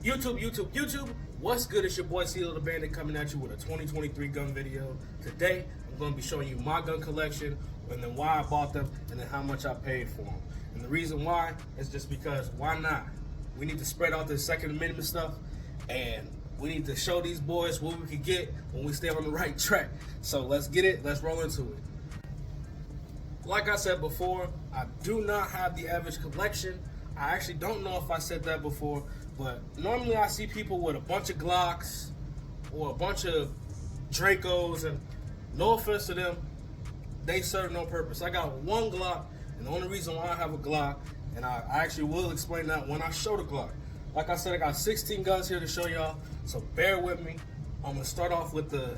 YouTube, what's good? It's your boy CeeLo the Bandit coming at you with a 2023 gun video. Today, I'm going to be showing you my gun collection, and then why I bought them, and then how much I paid for them. And the reason why is just because, why not? We need to spread out this Second Amendment stuff, and we need to show these boys what we can get when we stay on the right track. So let's get it, let's roll into it. Like I said before, I do not have the average collection. I actually don't know if I said that before, but normally I see people with a bunch of Glocks or a bunch of Dracos, and no offense to them, they serve no purpose. I got one Glock, and the only reason why I have a Glock, and I actually will explain that when I show the Glock. Like I said, I got 16 guns here to show y'all, so bear with me. I'm gonna start off with the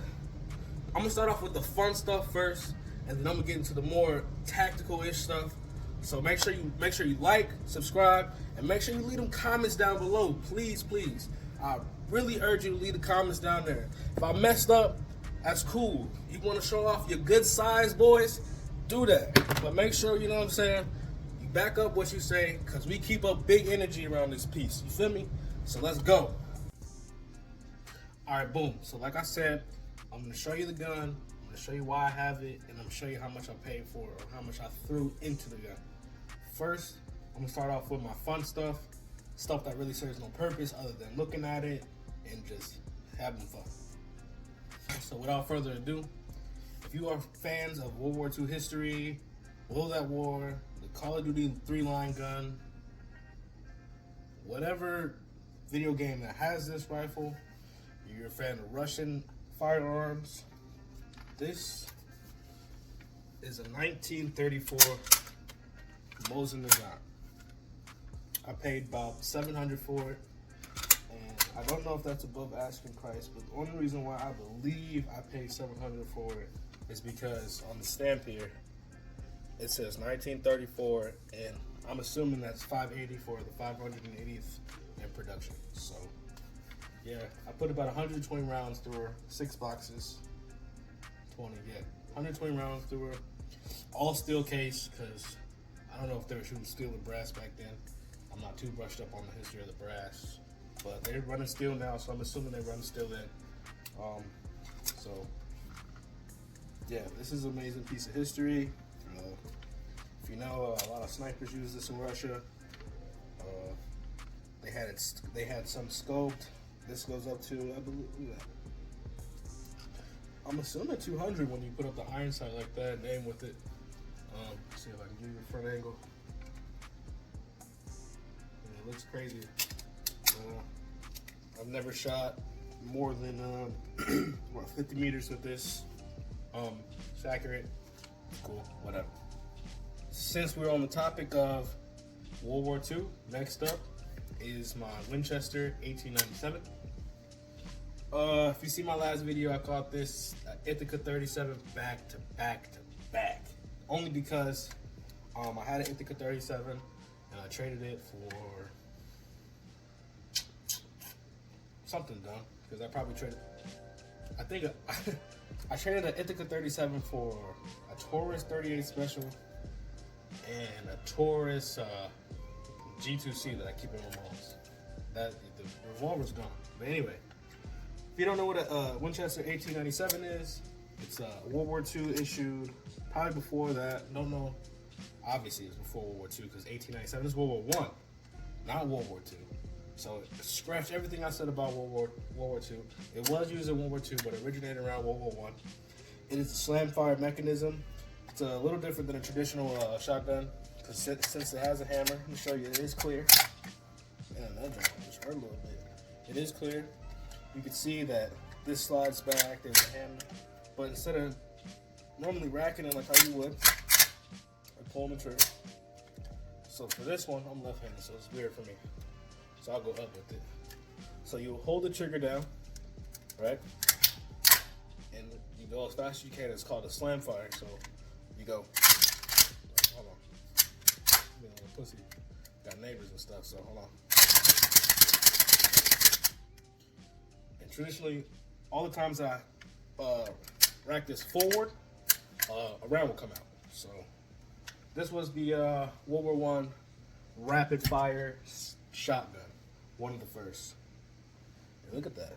fun stuff first, and then I'm gonna get into the more tactical-ish stuff. So make sure you like, subscribe, and make sure you leave them comments down below. Please, please. I really urge you to leave the comments down there. If I messed up, that's cool. You want to show off your good size, boys? Do that. But make sure, you know what I'm saying, you back up what you say, because we keep up big energy around this piece. You feel me? So let's go. All right, boom. So like I said, I'm going to show you the gun. I'm going to show you why I have it, and I'm going to show you how much I paid for it, or how much I threw into the gun. First, I'm gonna start off with my fun stuff that really serves no purpose other than looking at it and just having fun. So without further ado, if you are fans of World War II history, World at War, the Call of Duty 3-line gun, whatever video game that has this rifle, you're a fan of Russian firearms, this is a 1934 Mosin-Nagant. I paid about $700 for it, and I don't know if that's above asking price, but the only reason why I believe I paid $700 for it is because on the stamp here it says 1934, and I'm assuming that's 580 for the 580th in production. So yeah, I put about 120 rounds through her, 6 boxes, 120 rounds through her, all steel case, because I don't know if they were shooting steel or brass back then. I'm not too brushed up on the history of the brass, but they're running steel now, so I'm assuming they run steel then. So yeah, this is an amazing piece of history. If you know, a lot of snipers use this in Russia. They had some scoped. This goes up to, I believe, I'm assuming 200 when you put up the iron sight like that and aim with it. See if I can give you a front angle. Yeah, it looks crazy. I've never shot more than 50 meters with this. It's accurate. Cool. Whatever. Since we're on the topic of World War II, next up is my Winchester 1897. If you see my last video, I caught this Ithaca 37 back to back to back. Only because I had an Ithaca 37 and I traded it for something dumb, because I probably traded, I think I traded an Ithaca 37 for a Taurus 38 Special and a Taurus G2C that I keep in my mom's. The revolver's gone. But anyway, if you don't know what a Winchester 1897 is, it's World War II issued, probably before that. Don't know. Obviously, it's before World War II, because 1897 is World War I, not World War II. So scratch everything I said about World War II. It was used in World War II, but it originated around World War I. It is a slam fire mechanism. It's a little different than a traditional shotgun, because since it has a hammer, let me show you. It is clear. Man, that just hurt a little bit. It is clear. You can see that this slides back. There's a hammer. But instead of normally racking it like how you would, I pull the trigger. So for this one, I'm left-handed, so it's weird for me. So I'll go up with it. So you hold the trigger down, right? And you go as fast as you can. It's called a slam fire. So you go. Hold on. I'm being a little pussy. Got neighbors and stuff, so hold on. And traditionally, all the times I rack this forward, a round will come out. So this was the World War I rapid fire shotgun, one of the first. Look at that.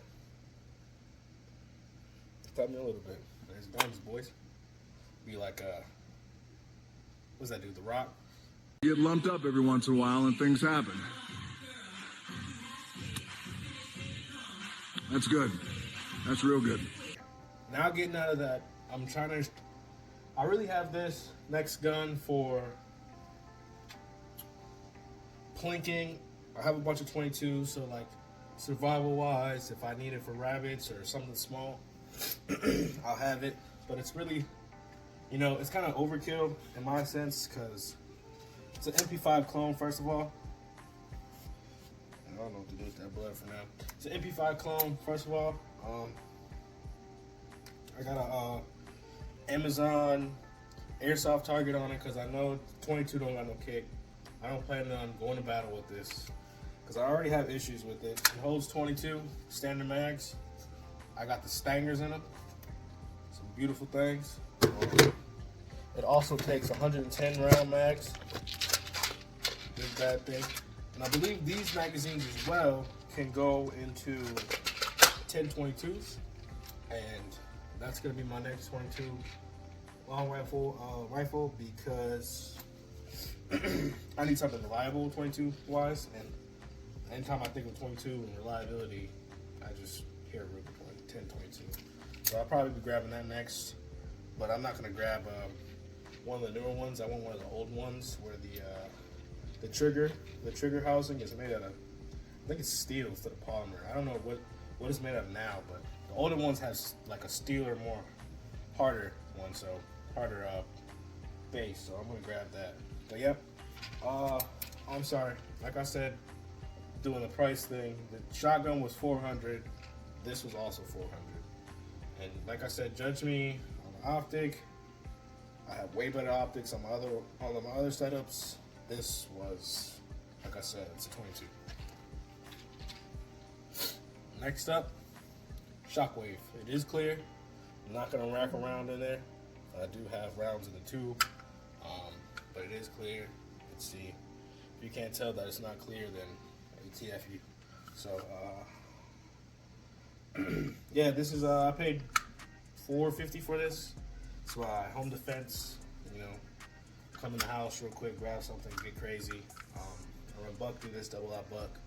Cut me a little bit. There's guns, boys. Be like, what's that dude, The Rock? Get lumped up every once in a while and things happen. That's good. That's real good. Now getting out of that, I really have this next gun for plinking. I have a bunch of 22s, so like survival wise, if I need it for rabbits or something small, I'll have it. But it's really, you know, it's kind of overkill in my sense because it's an MP5 clone, first of all. I don't know what to do with that blood for now. It's an MP5 clone, first of all. I got a Amazon airsoft target on it because I know 22 don't got no kick. I don't plan on going to battle with this because I already have issues with it. It holds 22 standard mags. I got the stangers in them. Some beautiful things. It also takes 110 round mags. Big bad thing. And I believe these magazines as well can go into 1022s. And that's going to be my next 22 long rifle because I need something reliable 22 wise. And anytime I think of 22 and reliability, I just hear Ruger 1022. So I'll probably be grabbing that next. But I'm not going to grab one of the newer ones. I want one of the old ones where the trigger housing is made out of, I think it's steel instead of polymer. I don't know what it's made out of now, but the older ones have like a steel or more harder one, so harder base. So I'm gonna grab that. But yep, I'm sorry. Like I said, doing the price thing, the shotgun was $400. This was also $400. And like I said, judge me on the optic. I have way better optics on all of my other setups. This was, like I said, it's a 22. Next up, Shockwave. It is clear. I'm not gonna rack around in there. I do have rounds in the tube, but it is clear. Let's see. If you can't tell that it's not clear, then ATF you. So, yeah, this is I paid $450 for this. It's my home defense. You know, come in the house real quick, grab something, get crazy. I run buck through this, double out buck.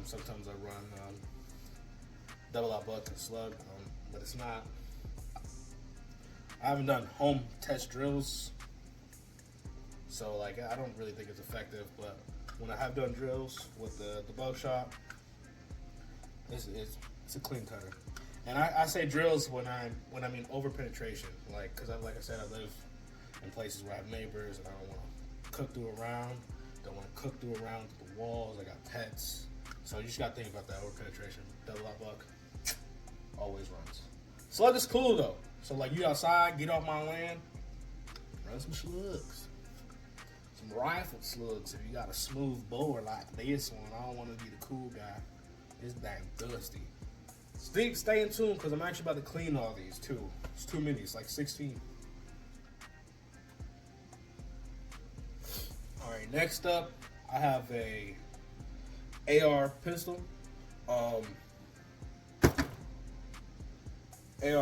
Sometimes I run double out buck and slug, but it's not. I haven't done home test drills, so like I don't really think it's effective. But when I have done drills with the buckshot, it's a clean cutter. And I say drills when I mean over penetration, like because like I said, I live in places where I have neighbors and I don't want to cook through a round. Don't want to cook through a round to the walls. I got pets, so you just got to think about that over penetration. Double out buck always runs. Slug is cool though. So like you outside, get off my land, run some slugs, some rifle slugs. If you got a smooth bore like this one, I don't want to be the cool guy. It's dang dusty. Stay in tune because I'm actually about to clean all these too. It's too many. It's like 16. All right. Next up, I have a AR pistol. AR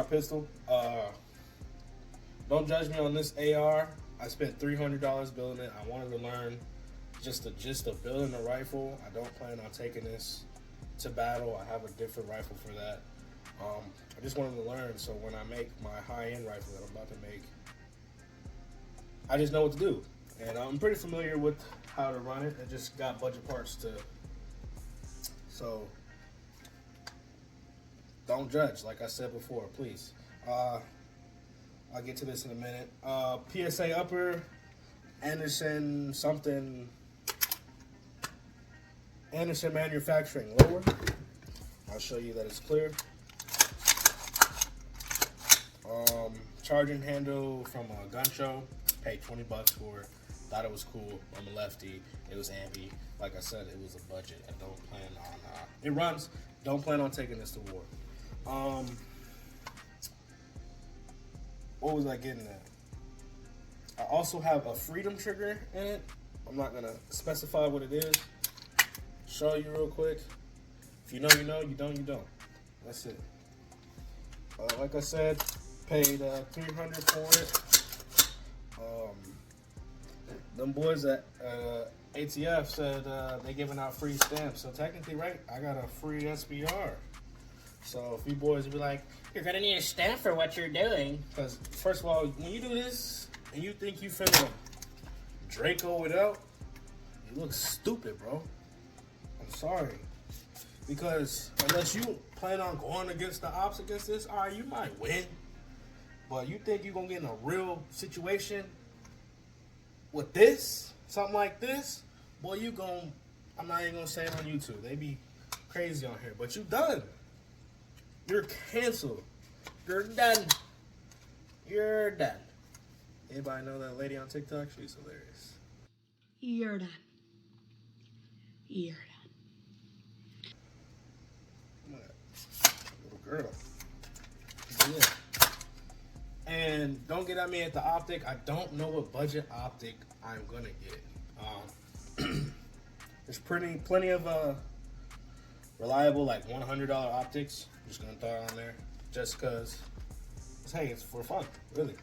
pistol. Don't judge me on this AR. I spent $300 building it. I wanted to learn just the gist of building a rifle. I don't plan on taking this to battle. I have a different rifle for that. I just wanted to learn, so when I make my high-end rifle that I'm about to make, I just know what to do. And I'm pretty familiar with how to run it. I just got budget parts to, so don't judge, like I said before, please. I'll get to this in a minute. PSA upper, Anderson something, Anderson manufacturing lower. I'll show you that it's clear. Charging handle from a gun show. Paid $20 for it. Thought it was cool. I'm a lefty. It was ampy. Like I said, it was a budget. I don't plan on. It runs. Don't plan on taking this to war. What was I getting at? I also have a freedom trigger in it. I'm not gonna specify what it is. Show you real quick. If you know, you know. You don't, you don't. That's it. Like I said, paid $300 for it. Them boys at ATF said they giving out free stamps. So technically, right, I got a free SBR. So if you boys be like, you're gonna need a stamp for what you're doing. Because first of all, when you do this and you think you finna Draco it out, you look stupid, bro. I'm sorry. Because unless you plan on going against the ops against this, all right, you might win. But you think you're gonna get in a real situation with this, something like this, boy, you gon', I'm not even gonna say it on YouTube. They be crazy on here, but you done. You're canceled. You're done. You're done. Anybody know that lady on TikTok? She's hilarious. You're done. You're done. Little girl. Yeah. And don't get at me at the optic. I don't know what budget optic I'm gonna get. There's plenty of reliable like $100 optics. I'm just gonna throw it on there just cause. Hey, it's for fun, really.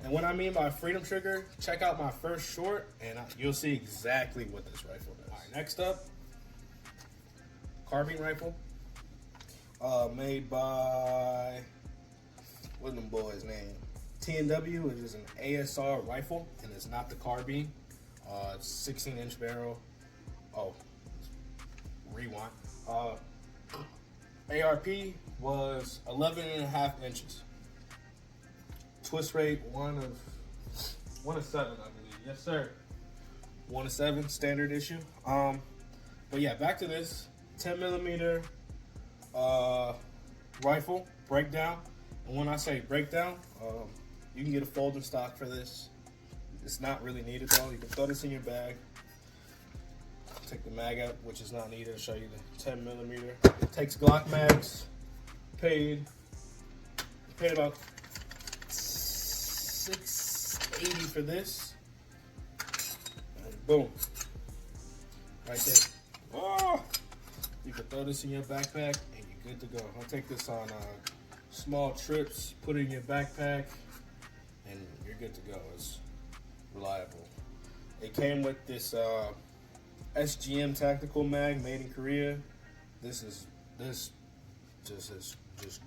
And what I mean by freedom trigger, check out my first short, and you'll see exactly what this rifle does. All right, next up, carbine rifle, made by what's them boys' name? T&W. It is an ASR rifle, and it's not the carbine. It's 16-inch barrel. Oh, rewind. ARP was 11.5 inches. Twist rate 1 of 7, I believe. Yes, sir. 1 of 7, standard issue. But yeah, back to this 10mm rifle breakdown. And when I say breakdown, you can get a folding stock for this. It's not really needed though. You can throw this in your bag. Take the mag out, which is not needed. I'll show you the 10mm. It takes Glock mags. Paid about $680 for this. And boom, right there. Oh, you can throw this in your backpack and you're good to go. I'll take this on small trips. Put it in your backpack, and you're good to go. It's reliable. It came with this SGM tactical mag made in Korea. This just is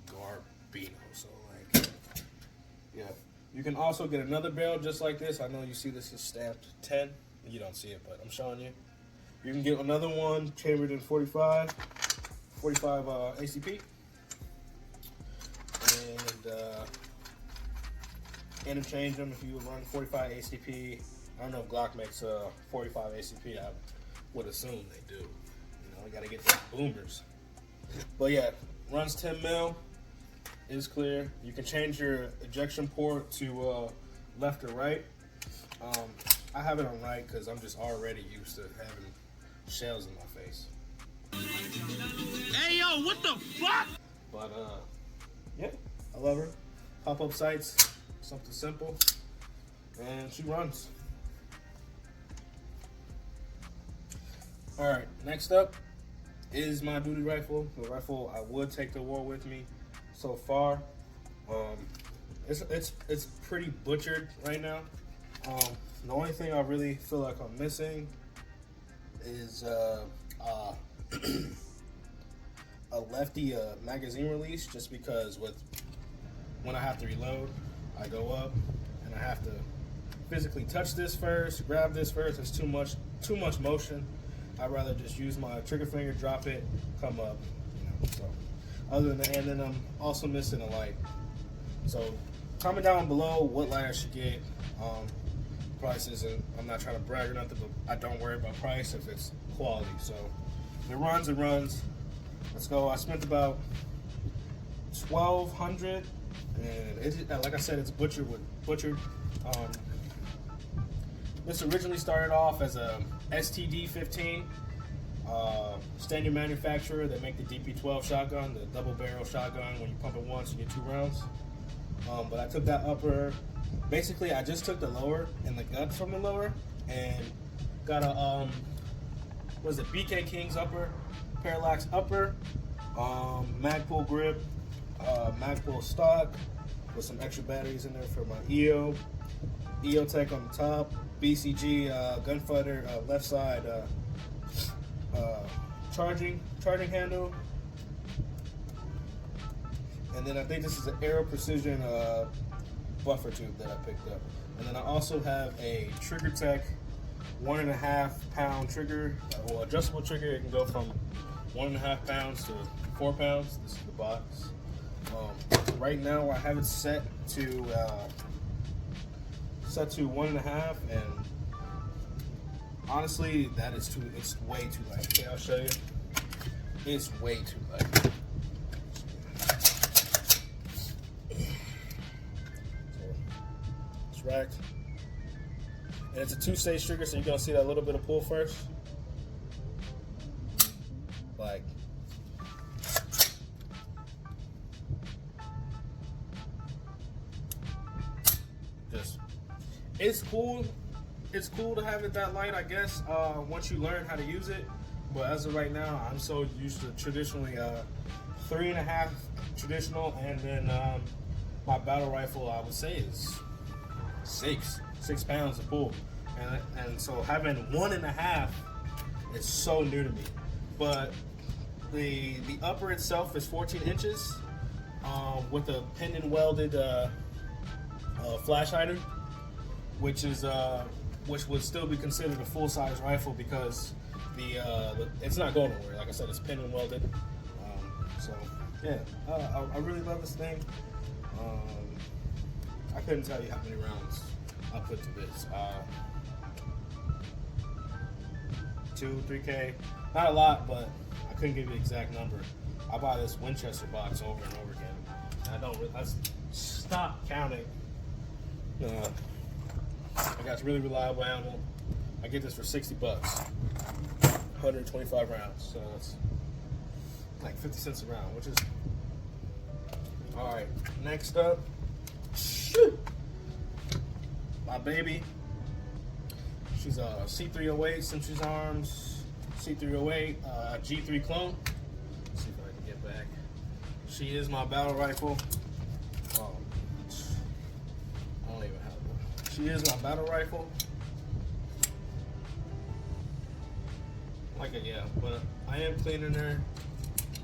garbino. So like, yeah. You can also get another barrel just like this. I know you see this is stamped 10. You don't see it, but I'm showing you. You can get another one chambered in 45 ACP. And interchange them if you run 45 ACP. I don't know if Glock makes 45 ACP. I would assume they do. You know, you gotta get those boomers. But yeah, runs 10 mil. Is clear. You can change your ejection port to left or right. I have it on right because I'm just already used to having shells in my face. Hey yo, what the fuck? But yeah, I love her. Pop-up sights, something simple, and she runs. All right, next up is my duty rifle. The rifle I would take to war with me. So far, it's pretty butchered right now. The only thing I really feel like I'm missing is a lefty magazine release, just because when I have to reload, I go up and I have to physically touch this first, grab this first. It's too much motion. I'd rather just use my trigger finger, drop it, come up. You know, so. Other than that, and then I'm also missing a light. So comment down below what light I should get. Prices, and I'm not trying to brag or nothing, but I don't worry about price if it's quality. So if it runs, it runs. Let's go. I spent about $1,200, and it, like I said, it's butchered. This originally started off as a STD-15. Standard manufacturer. They make the DP12 shotgun, the double barrel shotgun. When you pump it once, you get 2 rounds. But I took that upper. Basically, I just took the lower and the guts from the lower and got a was it BK King's upper, parallax upper, Magpul grip, Magpul stock with some extra batteries in there for my EO Tech on the top, BCG gunfighter left side charging handle, and then I think this is an Aero Precision buffer tube that I picked up. And then I also have a Trigger Tech 1.5 pound trigger, well, adjustable trigger. It can go from 1.5 pounds to 4 pounds. This is the box. Right now I have it set to 1.5, and honestly, that is too. It's way too light. Okay, I'll show you. It's way too light. It's racked, and it's a 2-stage trigger, so you're gonna see that little bit of pull first, like. It's cool. It's cool to have it that light, I guess, once you learn how to use it. But as of right now, I'm so used to traditionally 3.5 traditional, and then my battle rifle, I would say, is 6 pounds to pull, and so having 1.5 is so new to me. But the upper itself is 14 inches with a pinned and welded flash hider, which would still be considered a full-size rifle because it's not going nowhere. Like I said, it's pinned and welded. So yeah, I really love this thing. I couldn't tell you how many rounds I put to this. 2, 3K, not a lot, but I couldn't give you an exact number. I buy this Winchester box over and over again. I stopped counting. I got really reliable ammo. I get this for $60, 125 rounds, so that's like 50 cents a round, which is all right. Next up, my baby. She's a C308 Sentry's Arms, C308 G3 clone. Let's see if I can get back. She is my battle rifle. She is my battle rifle. Like it, yeah, but I am cleaning her,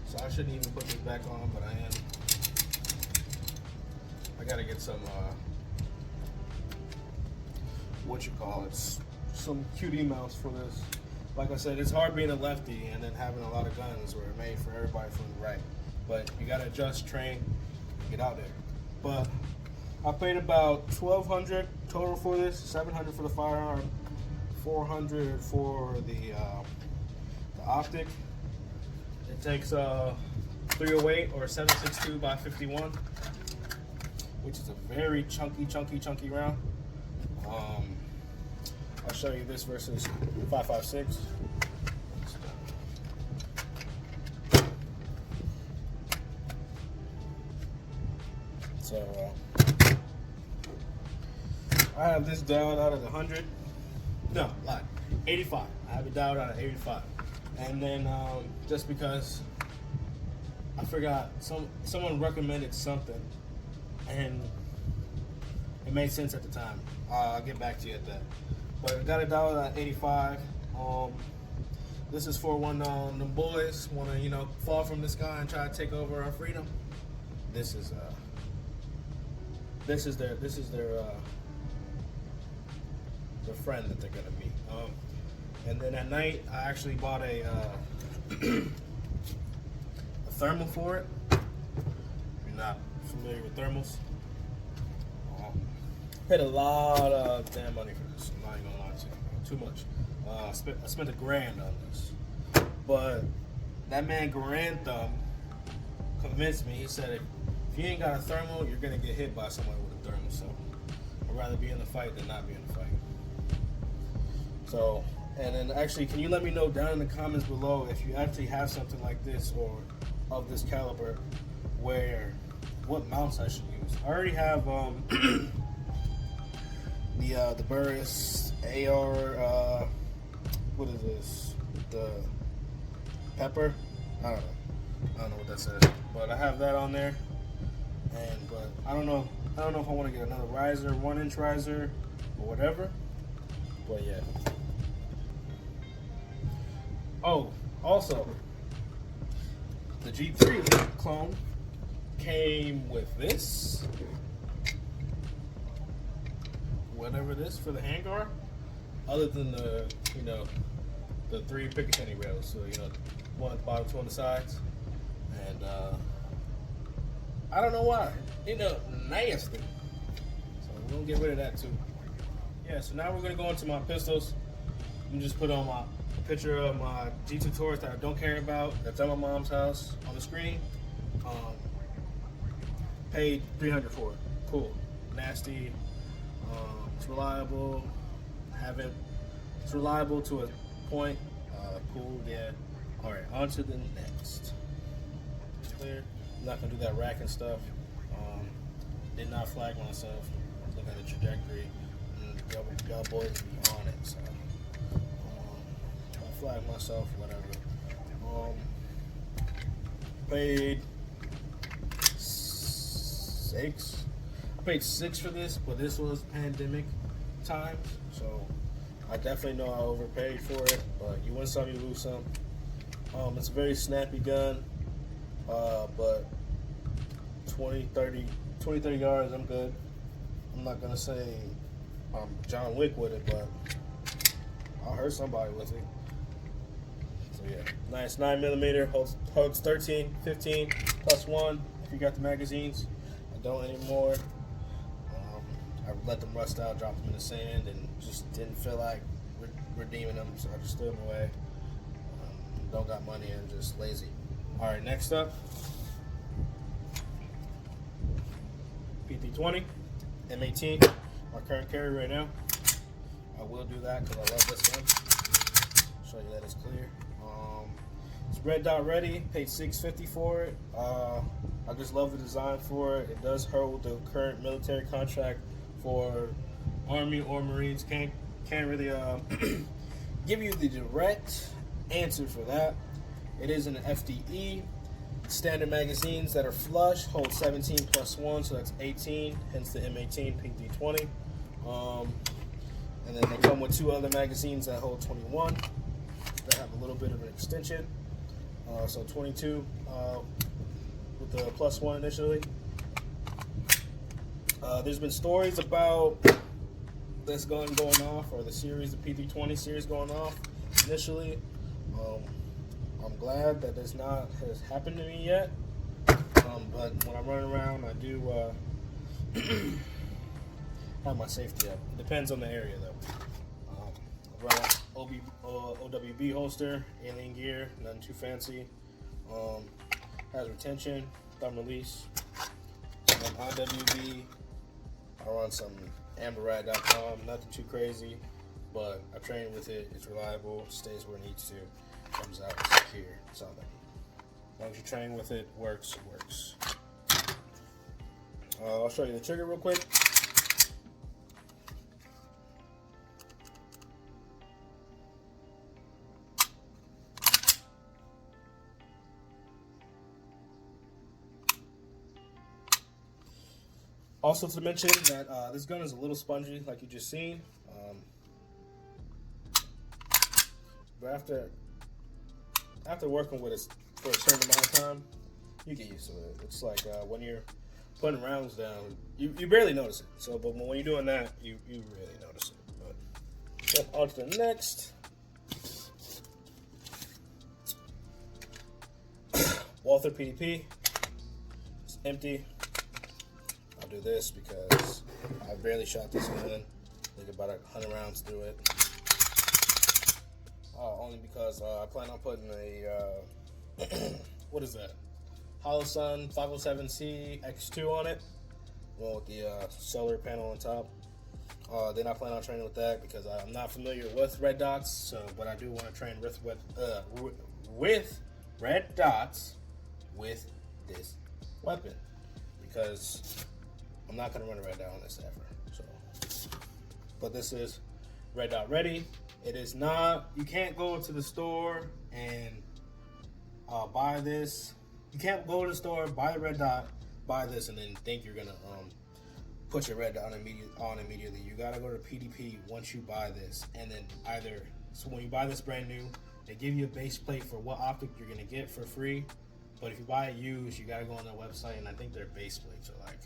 so I shouldn't even put this back on, but I am. I gotta get some, some QD mounts for this. Like I said, it's hard being a lefty and then having a lot of guns where made for everybody from the right. But you gotta adjust, train, get out there. But I paid about $1,200 total for this, $700 for the firearm, $400 for the optic. It takes 308 or 7.62 by 51, which is a very chunky round. I'll show you this versus 5.56. So I have this dialed out at 100. No, lie. 85. I have it dialed out at 85. And then just because I forgot, someone recommended something, and it made sense at the time. I'll get back to you at that. But I got it dialed at 85. This is for when them boys want to, fall from the sky and try to take over our freedom. This is their friend that they're gonna meet. And then at night, I actually bought a thermal for it. If you're not familiar with thermals, paid a lot of damn money for this. I'm not even gonna lie to you, too much. I spent $1,000 on this, but that man Garantham convinced me. He said, if you ain't got a thermal, you're gonna get hit by someone with a thermal. So I'd rather be in the fight than not be in the fight. So, and then actually, can you let me know down in the comments below if you actually have something like this or of this caliber, what mounts I should use? I already have the Burris AR. What is this? the pepper. I don't know what that says, but I have that on there. But I don't know if I want to get another riser, 1-inch riser, or whatever. But yeah. Oh, also, the G3 clone came with this, whatever it is for the handguard, other than the, the 3 Picatinny rails. So, one at the bottom, 2 on the sides. And, I don't know why. Nasty. So we're going to get rid of that too. Yeah, so now we're going to go into my pistols. I'm just put on a picture of my G2 Taurus that I don't care about. That's at my mom's house on the screen. Paid $300 for it. Cool. Nasty. It's reliable. It's reliable to a point. Cool, yeah. Alright, on to the next. Clear. I'm not going to do that racking stuff. Did not flag myself. Look at the trajectory. And y'all boys be on it, so. I flag myself, whatever. Paid 6. I paid 6 for this, but this was pandemic times, so I definitely know I overpaid for it. But you win some, you lose some. It's a very snappy gun, but 20, 30 yards, I'm good. I'm not gonna say I'm John Wick with it, but I'll hurt somebody with it. So yeah, nice 9mm, holds 13, 15, plus 1 if you got the magazines. I don't anymore. I let them rust out, dropped them in the sand, and just didn't feel like redeeming them, so I just threw them away. Don't got money and just lazy. All right, next up, PT20, M18, my current carry right now. I will do that because I love this gun. Show you that it's clear. It's red dot ready. Paid $650 for it. I just love the design for it. It does hold the current military contract for Army or Marines. Can't really give you the direct answer for that. It is an FDE. Standard magazines that are flush hold 17 plus 1, so that's 18, hence the M18 PT20. And then they come with 2 other magazines that hold 21 that have a little bit of an extension. So 22 with the plus 1 initially. There's been stories about this gun going off, or the series, the PT20 series going off initially. I'm glad that this has happened to me yet. But when I'm running around, I do have my safety up. It depends on the area though. I run OWB holster, alien gear, nothing too fancy. Has retention, thumb release. On IWB, I run some amberrad.com, nothing too crazy, but I train with it. It's reliable, stays where it needs to, comes out secure. That's all I need. As long as you train with it, works, it works. I'll show you the trigger real quick. Also to mention that this gun is a little spongy, like you just seen. But after working with it for a certain amount of time, you get used to it. It's like when you're putting rounds down, you barely notice it. So, but when you're doing that, you really notice it. But on to the next. Walther PDP. It's empty. I'll do this because I barely shot this gun. Like about 100 rounds through it. Only because I plan on putting a what is that? Holosun 507C X2 on it, one with the solar panel on top. Then I plan on training with that because I'm not familiar with red dots. So, but I do want to train with red dots with this weapon because I'm not gonna run a red dot on this ever. So, but this is red dot ready. It is not, you can't go to the store and buy this. You can't go to the store, buy the red dot, buy this, and then think you're gonna put your red dot on immediately. You gotta go to PDP once you buy this, and then so when you buy this brand new, they give you a base plate for what optic you're gonna get for free. But if you buy it used, you gotta go on their website, and I think their base plates are like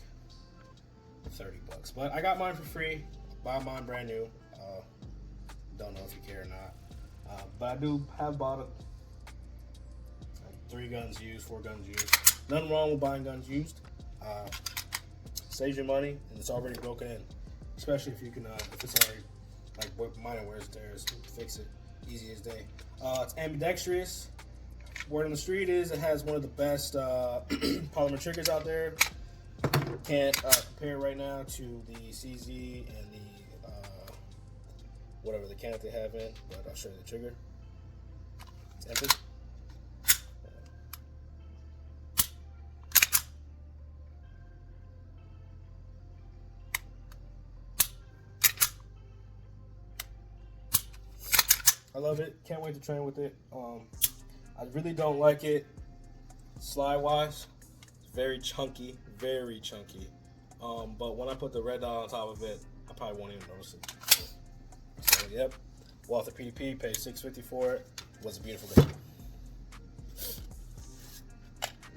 $30. But I got mine for free. Buy mine brand new. Don't know if you care or not, but I do have bought 3 guns used, 4 guns used. Nothing wrong with buying guns used. Saves your money, and it's already broken in. Especially if you can, if it's already like minor wears and tears, fix it easy as day. It's ambidextrous. Word on the street is it has one of the best polymer triggers out there. Can't compare right now to the CZ and the whatever the can that they have in, but I'll show you the trigger. It's empty. I love it. Can't wait to train with it. I really don't like it slide wise. It's very chunky, very chunky. But when I put the red dot on top of it, I probably won't even notice it. So yep, Walther PDP, paid $6.50 for it. It was a beautiful day.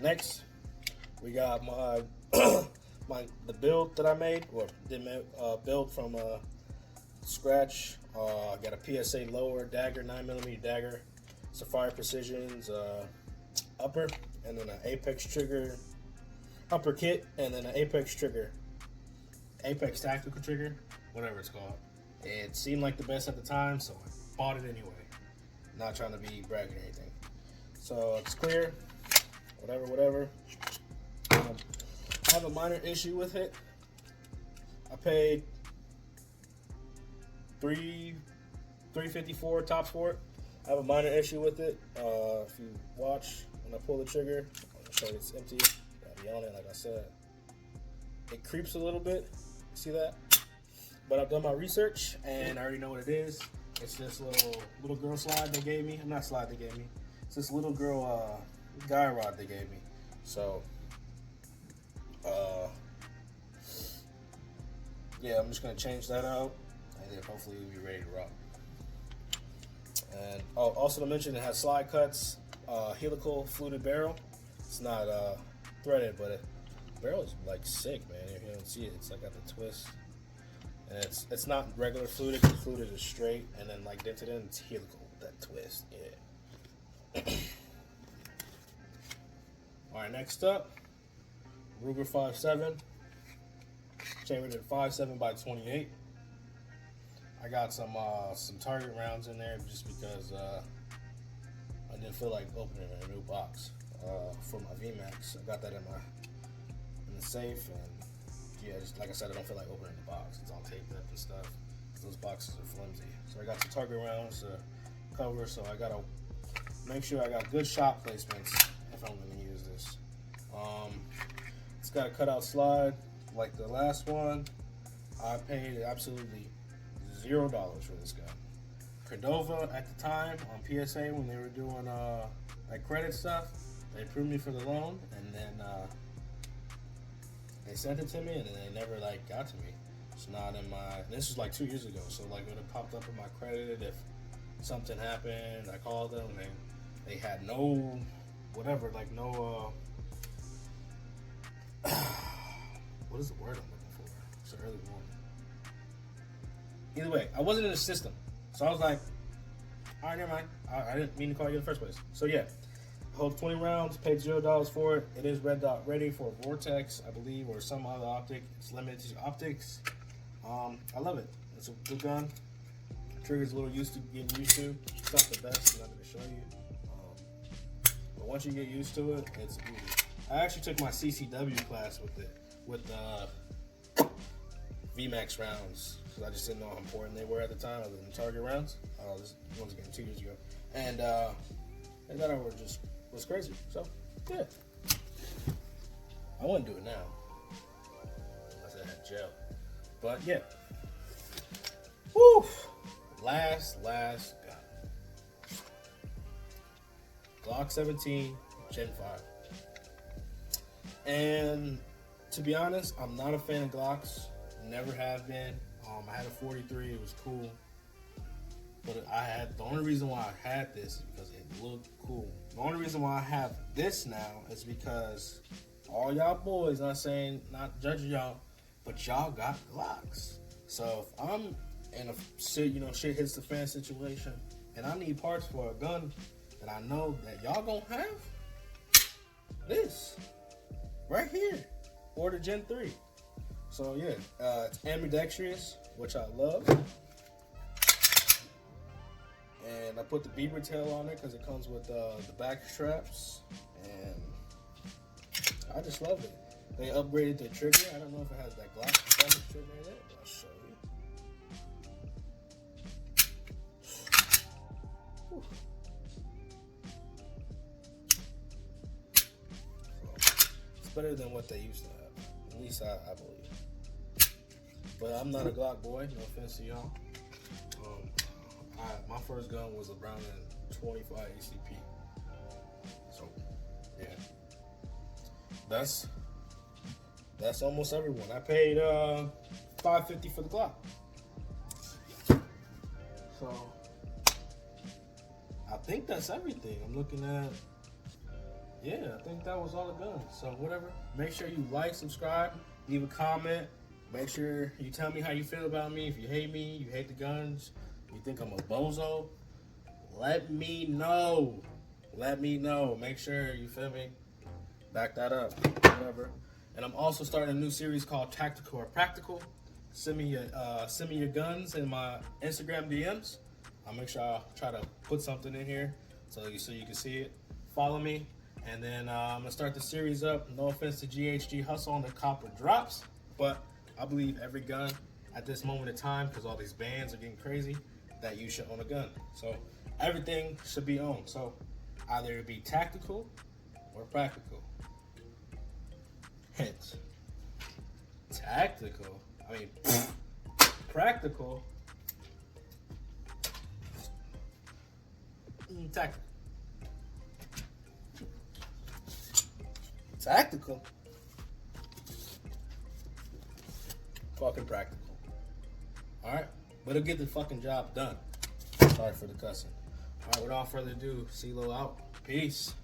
Next, we got my the build that I made, or did build from scratch. I got a PSA lower dagger, 9mm dagger, Sapphire Precision's upper, and then an Apex trigger, upper kit, and then an Apex trigger, Apex tactical trigger, whatever it's called. It seemed like the best at the time, so I bought it anyway. Not trying to be bragging or anything. So it's clear, whatever. I have a minor issue with it. I paid $354 tops for it. I have a minor issue with it. If you watch when I pull the trigger, I'll show you it's empty. Gotta be on it, like I said. It creeps a little bit. See that? But I've done my research and I already know what it is. It's this little girl slide they gave me. Not slide they gave me. It's this little girl guy rod they gave me. So yeah, I'm just gonna change that out, and then hopefully we'll be ready to rock. And also to mention, it has slide cuts, helical fluted barrel. It's not threaded, but the barrel is like sick, man. If you don't see it, it's like got the twist. And it's not regular fluted, because fluted is straight, and then like dented in, it's helical with that twist. Yeah. Alright, next up, Ruger 5.7. Chambered at 5.7x28. I got some target rounds in there just because I didn't feel like opening a new box for my VMAX. I got that in the safe, and yeah, just like I said, I don't feel like opening the box. It's all taped up and stuff. Those boxes are flimsy. So I got some target rounds to cover, so I gotta make sure I got good shot placements if I'm gonna use this. It's got a cutout slide like the last one. I paid absolutely $0 for this gun. Cordova at the time on PSA when they were doing like credit stuff, they approved me for the loan, and then they sent it to me, and then they never like got to me. It's not in my. This was like 2 years ago, so like when it popped up in my credit, if something happened, I called them, and they had no whatever, like no what is the word I'm looking for? It's an early morning. Either way, I wasn't in the system, so I was like, all right, never mind. I didn't mean to call you in the first place. So yeah, hold 20 rounds, paid $0 for it. It is red dot ready for Vortex, I believe, or some other optic. It's limited to optics. I love it. It's a good gun. Trigger's a little getting used to. It's not the best. I'm not going to show you. But once you get used to it, it's beauty. I actually took my CCW class with it, with VMAX rounds, because I just didn't know how important they were at the time, other than target rounds. This one's again 2 years ago, and that was crazy. So yeah, I wouldn't do it now unless I had gel. But yeah, woo! last gun. Glock 17 Gen 5. And to be honest, I'm not a fan of Glocks. Never have been. I had a 43. It was cool. But the only reason why I had this is because it looked cool. The only reason why I have this now is because all y'all boys, not judging y'all, but y'all got Glocks. So if I'm in a shit hits the fan situation and I need parts for a gun that I know that y'all gonna have, this right here, or the Gen 3. So yeah, it's ambidextrous, which I love. And I put the beaver tail on it because it comes with the back straps, and I just love it. They upgraded the trigger. I don't know if it has that Glock performance trigger in it, but I'll show you. So, it's better than what they used to have. At least I believe. But I'm not a Glock boy, no offense to y'all. My first gun was a Browning 25 ACP. So, yeah. That's almost everyone. I paid $550 for the Glock. So, I think that's everything. I'm looking at, yeah, I think that was all the guns. So, whatever. Make sure you like, subscribe, leave a comment. Make sure you tell me how you feel about me. If you hate me, you hate the guns, you think I'm a bozo, let me know. Let me know. Make sure, you feel me? Back that up. Whatever. And I'm also starting a new series called Tactical or Practical. Send me your guns in my Instagram DMs. I'll make sure I'll try to put something in here so you can see it. Follow me. And then I'm going to start the series up. No offense to GHG Hustle on the copper drops, but I believe every gun at this moment in time, because all these bans are getting crazy, that you should own a gun. So everything should be owned. So either it be tactical or practical. Hence, tactical. I mean, practical. Tactical. Tactical. Fucking practical. Alright? But it'll get the fucking job done. Sorry for the cussing. Alright, without further ado, CeeLo out. Peace.